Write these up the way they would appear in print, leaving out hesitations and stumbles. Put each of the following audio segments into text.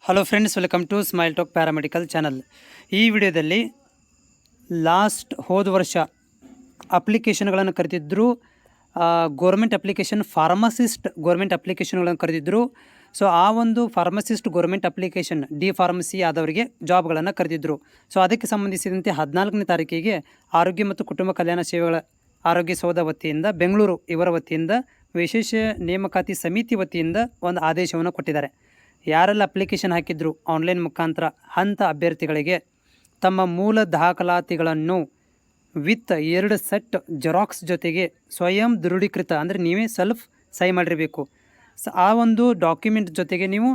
Hello friends, welcome to smile talk paramedical channel. ಈ ವಿಡಿಯೋದಲ್ಲಿ ಹೋದ ವರ್ಷ ಅಪ್ಲಿಕೇಶನ್ಗಳನ್ನು ಕರೆದಿದ್ದರು. ಗೋರ್ಮೆಂಟ್ ಅಪ್ಲಿಕೇಶನ್ ಗೋರ್ಮೆಂಟ್ ಅಪ್ಲಿಕೇಶನ್ಗಳನ್ನು ಕರೆದಿದ್ದರು. ಸೊ ಆ ಒಂದು pharmacist government application D pharmacy ಆದವರಿಗೆ ಜಾಬ್ಗಳನ್ನು ಕರೆದಿದ್ದರು. ಸೊ ಅದಕ್ಕೆ ಸಂಬಂಧಿಸಿದಂತೆ 14ನೇ ತಾರೀಕಿಗೆ ಆರೋಗ್ಯ ಮತ್ತು ಕುಟುಂಬ ಕಲ್ಯಾಣ ಸೇವೆಗಳ ಆರೋಗ್ಯ ಸೌಧ ವತಿಯಿಂದ ಬೆಂಗಳೂರು ಇವರ ವತಿಯಿಂದ ವಿಶೇಷ ನೇಮಕಾತಿ ಸಮಿತಿ ವತಿಯಿಂದ ಒಂದು ಆದೇಶವನ್ನು ಕೊಟ್ಟಿದ್ದಾರೆ. ಯಾರೆಲ್ಲ ಅಪ್ಲಿಕೇಶನ್ ಹಾಕಿದ್ರು ಆನ್ಲೈನ್ ಮುಖಾಂತರ ಅಂಥ ಅಭ್ಯರ್ಥಿಗಳಿಗೆ ತಮ್ಮ ಮೂಲ ದಾಖಲಾತಿಗಳನ್ನು ವಿತ್ 2 ಸೆಟ್ ಜೆರಾಕ್ಸ್ ಜೊತೆಗೆ ಸ್ವಯಂ ದೃಢೀಕೃತ ಅಂದರೆ ನೀವೇ ಸೆಲ್ಫ್ ಸಹಿ ಮಾಡಿರಬೇಕು. ಆ ಒಂದು ಡಾಕ್ಯುಮೆಂಟ್ ಜೊತೆಗೆ ನೀವು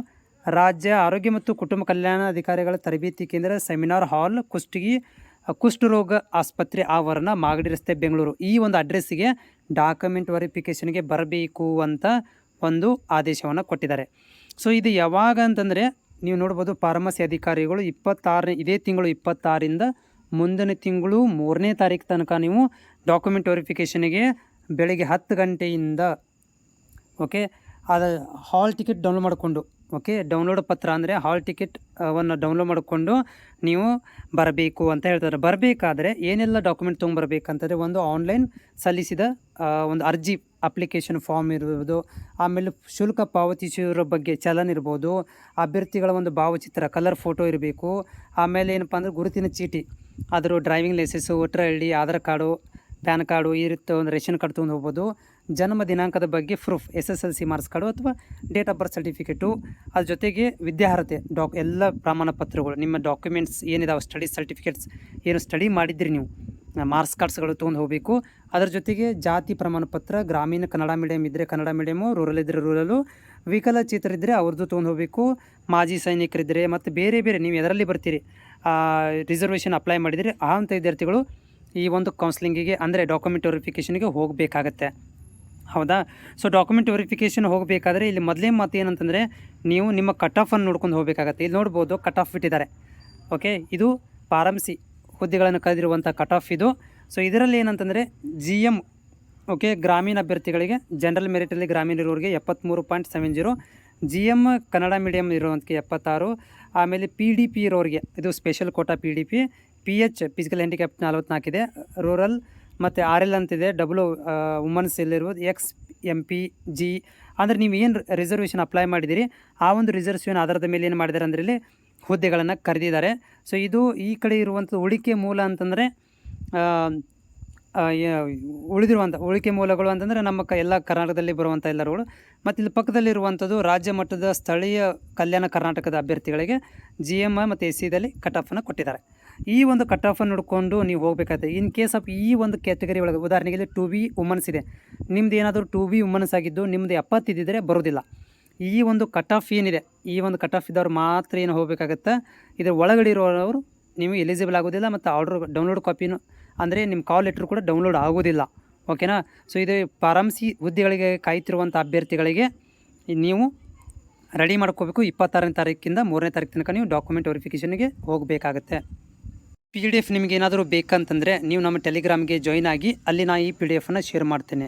ರಾಜ್ಯ ಆರೋಗ್ಯ ಮತ್ತು ಕುಟುಂಬ ಕಲ್ಯಾಣ ಅಧಿಕಾರಿಗಳ ತರಬೇತಿ ಕೇಂದ್ರ ಸೆಮಿನಾರ್ ಹಾಲ್ ಕುಷ್ಠರೋಗ ಆಸ್ಪತ್ರೆ ಆವರಣ ಮಾಗಡಿ ರಸ್ತೆ ಬೆಂಗಳೂರು ಈ ಒಂದು ಅಡ್ರೆಸ್ಸಿಗೆ ಡಾಕ್ಯುಮೆಂಟ್ ವೆರಿಫಿಕೇಷನ್ಗೆ ಬರಬೇಕು ಅಂತ ಒಂದು ಆದೇಶವನ್ನು ಕೊಟ್ಟಿದ್ದಾರೆ. ಸೊ ಇದು ಯಾವಾಗ ಅಂತಂದರೆ ನೀವು ನೋಡ್ಬೋದು, ಫಾರ್ಮಸಿ ಅಧಿಕಾರಿಗಳು ಇದೇ ತಿಂಗಳು 26ರಿಂದ ಮುಂದಿನ ತಿಂಗಳು 3ನೇ ತಾರೀಕು ತನಕ ನೀವು ಡಾಕ್ಯುಮೆಂಟ್ ವೆರಿಫಿಕೇಷನ್ಗೆ ಬೆಳಗ್ಗೆ 10 ಗಂಟೆಯಿಂದ ಅದು ಹಾಲ್ ಟಿಕೆಟ್ ಡೌನ್ಲೋಡ್ ಮಾಡಿಕೊಂಡು ಡೌನ್ಲೋಡ್ ಪತ್ರ ಅಂದರೆ ಹಾಲ್ ಟಿಕೆಟ್ ಅವನ್ನು ಡೌನ್ಲೋಡ್ ಮಾಡಿಕೊಂಡು ನೀವು ಬರಬೇಕು ಅಂತ ಹೇಳ್ತಾರೆ. ಬರಬೇಕಾದ್ರೆ ಏನೆಲ್ಲ ಡಾಕ್ಯುಮೆಂಟ್ ತೊಗೊಂಬರ್ಬೇಕಂತಂದರೆ, ಒಂದು ಆನ್ಲೈನ್ ಸಲ್ಲಿಸಿದ ಒಂದು ಅರ್ಜಿ ಅಪ್ಲಿಕೇಶನ್ ಫಾರ್ಮ್ ಇರ್ಬೋದು, ಆಮೇಲೆ ಶುಲ್ಕ ಪಾವತಿಸಿರೋ ಬಗ್ಗೆ ಚಲನ್ ಇರ್ಬೋದು, ಅಭ್ಯರ್ಥಿಗಳ ಒಂದು ಭಾವಚಿತ್ರ ಕಲರ್ ಫೋಟೋ ಇರಬೇಕು, ಆಮೇಲೆ ಏನಪ್ಪ ಅಂದರೆ ಗುರುತಿನ ಚೀಟಿ, ಅದರ driving licence, voter I D, Aadhaar card, PAN card ಈ ರೀತಿ ಒಂದು ರೇಷನ್ ಕಾರ್ಡ್ ತೊಗೊಂಡು ಹೋಗ್ಬೋದು. ಜನ್ಮ ದಿನಾಂಕದ ಬಗ್ಗೆ ಪ್ರೂಫ್ SSLC ಮಾರ್ಕ್ಸ್ ಕಾರ್ಡು ಅಥವಾ ಡೇಟ್ ಆಫ್ ಬರ್ತ್ ಸರ್ಟಿಫಿಕೇಟು, ಅದ್ರ ಜೊತೆಗೆ ವಿದ್ಯಾರ್ಹತೆ ಎಲ್ಲ ಪ್ರಮಾಣ ಪತ್ರಗಳು, ನಿಮ್ಮ ಡಾಕ್ಯುಮೆಂಟ್ಸ್ ಏನಿದಾವೆ, ಸ್ಟಡಿ ಸರ್ಟಿಫಿಕೇಟ್ಸ್ ಏನು ಸ್ಟಡಿ ಮಾಡಿದ್ರಿ ನೀವು, ಮಾರ್ಕ್ಸ್ ಕಾರ್ಡ್ಸ್ಗಳು ತೊಗೊಂಡು ಹೋಗಬೇಕು. ಅದರ ಜೊತೆಗೆ ಜಾತಿ ಪ್ರಮಾಣ ಪತ್ರ, ಗ್ರಾಮೀಣ ಕನ್ನಡ ಮೀಡಿಯಮ್ ಇದ್ದರೆ ಕನ್ನಡ ಮೀಡಿಯಮು, ರೂರಲ್ ಇದ್ದರೆ ರೂರಲು, ವಿಕಲಚೇತರಿದ್ದರೆ ಅವ್ರದ್ದು ತೊಗೊಂಡು ಹೋಗಬೇಕು. ಮಾಜಿ ಸೈನಿಕರಿದ್ದರೆ ಮತ್ತು ಬೇರೆ ನೀವು ಎದರಲ್ಲಿ ಬರ್ತೀರಿ ರಿಸರ್ವೇಷನ್ ಅಪ್ಲೈ ಮಾಡಿದರೆ ಆ ಅಂಥ ವಿದ್ಯಾರ್ಥಿಗಳು ಈ ಒಂದು ಕೌನ್ಸ್ಲಿಂಗಿಗೆ ಅಂದರೆ ಡಾಕ್ಯುಮೆಂಟ್ ವೆರಿಫಿಕೇಷನ್ಗೆ ಹೋಗಬೇಕಾಗತ್ತೆ. ಹೌದಾ? ಸೊ ಡಾಕ್ಯುಮೆಂಟ್ ವೆರಿಫಿಕೇಷನ್ ಹೋಗಬೇಕಾದ್ರೆ ಇಲ್ಲಿ ಮೊದಲೇ ಮಾತು ಏನಂತಂದರೆ, ನೀವು ನಿಮ್ಮ ಕಟ್ ಆಫನ್ನು ನೋಡ್ಕೊಂಡು ಹೋಗಬೇಕಾಗತ್ತೆ. ಇಲ್ಲಿ ನೋಡ್ಬೋದು, ಕಟ್ ಆಫ್ ಬಿಟ್ಟಿದ್ದಾರೆ. ಇದು ಫಾರ್ಮಸಿ ಹುದ್ದೆಗಳನ್ನು ಕರೆದಿರುವಂಥ ಕಟ್ ಆಫ್ ಇದು. ಸೊ ಇದರಲ್ಲಿ ಏನಂತಂದರೆ GM ಗ್ರಾಮೀಣ ಅಭ್ಯರ್ಥಿಗಳಿಗೆ ಜನರಲ್ ಮೆರಿಟಲ್ಲಿ ಗ್ರಾಮೀಣ ಇರೋರಿಗೆ 73.70, GM ಕನ್ನಡ ಮೀಡಿಯಮ್ ಇರೋವಂಥಕ್ಕೆ 76, ಆಮೇಲೆ PDP ಇರೋರಿಗೆ ಇದು special quota PDP, PH physical handicap 44 ಇದೆ, ರೂರಲ್ ಮತ್ತು RL ಅಂತಿದೆ, ವುಮನ್ಸ್ ಎಲ್ಲಿರ್ಬೋದು, XMPG ಅಂದರೆ ನೀವು ಏನು ರಿಸರ್ವೇಷನ್ ಅಪ್ಲೈ ಮಾಡಿದ್ದೀರಿ ಆ ಒಂದು ರಿಸರ್ವೇಷನ್ ಆಧಾರದ ಮೇಲೆ ಏನು ಮಾಡಿದ್ದಾರೆ ಅಂದರೆ ಇಲ್ಲಿ ಹುದ್ದೆಗಳನ್ನು ಕರೆದಿದ್ದಾರೆ. ಸೊ ಇದು ಈ ಕಡೆ ಇರುವಂಥ ಉಳಿಕೆ ಮೂಲ ಅಂತಂದರೆ ಉಳಿಕೆ ಮೂಲಗಳು ಅಂತಂದರೆ ನಮ್ಮ ಎಲ್ಲ ಕರ್ನಾಟಕದಲ್ಲಿ ಬರುವಂಥ ಎಲ್ಲರುಗಳು. ಮತ್ತು ಇಲ್ಲಿ ಪಕ್ಕದಲ್ಲಿರುವಂಥದ್ದು ರಾಜ್ಯ ಮಟ್ಟದ ಸ್ಥಳೀಯ ಕಲ್ಯಾಣ ಕರ್ನಾಟಕದ ಅಭ್ಯರ್ಥಿಗಳಿಗೆ GM ಮತ್ತು SCದಲ್ಲಿ ಕಟ್ ಆಫನ್ನು ಕೊಟ್ಟಿದ್ದಾರೆ. ಈ ಒಂದು ಕಟ್ ಆಫನ್ನು ನೋಡಿಕೊಂಡು ನೀವು ಹೋಗಬೇಕಾಗುತ್ತೆ. ಇನ್ ಕೇಸ್ ಆಫ್ ಈ ಒಂದು ಕ್ಯಾಟಗರಿ ಒಳಗೆ ಉದಾಹರಣೆಗೆ 2B ವುಮನ್ಸ್ ಇದೆ, ನಿಮ್ದು ಏನಾದರೂ 2B ವುಮನ್ಸ್ ಆಗಿದ್ದು ನಿಮ್ಮದು 70 ಇದ್ದಿದ್ದರೆ ಬರೋದಿಲ್ಲ. ಈ ಒಂದು ಕಟ್ ಆಫ್ ಏನಿದೆ, ಈ ಒಂದು ಕಟ್ ಆಫ್ ಇದ್ದವ್ರು ಮಾತ್ರ ಏನು ಹೋಗಬೇಕಾಗತ್ತೆ. ಇದರ ಒಳಗಡೆ ಇರೋರು ನೀವು ಎಲಿಜಿಬಲ್ ಆಗೋದಿಲ್ಲ ಮತ್ತು ಡೌನ್ಲೋಡ್ ಕಾಪಿನೂ ಅಂದರೆ ನಿಮ್ಮ ಕಾಲ್ ಲೆಟ್ರ್ ಕೂಡ ಡೌನ್ಲೋಡ್ ಆಗೋದಿಲ್ಲ. ಓಕೆನಾ? ಸೊ ಇದು ಫಾರ್ಮಸಿ ಹುದ್ದೆಗಳಿಗೆ ಕಾಯ್ತಿರುವಂಥ ಅಭ್ಯರ್ಥಿಗಳಿಗೆ ನೀವು ರೆಡಿ ಮಾಡ್ಕೋಬೇಕು. 26ನೇ ತಾರೀಕಿಂದ 3ನೇ ತಾರೀಕು ತನಕ ನೀವು ಡಾಕ್ಯುಮೆಂಟ್ ವೆರಿಫಿಕೇಷನ್ಗೆ ಹೋಗಬೇಕಾಗತ್ತೆ. PDF ನಿಮಗೆ ಏನಾದರೂ ಬೇಕಂತಂದರೆ ನೀವು ನಮ್ಮ ಟೆಲಿಗ್ರಾಮ್ಗೆ ಜಾಯ್ನ್ ಆಗಿ ಅಲ್ಲಿ ನಾನು ಈ PDF ಶೇರ್ ಮಾಡ್ತೇನೆ.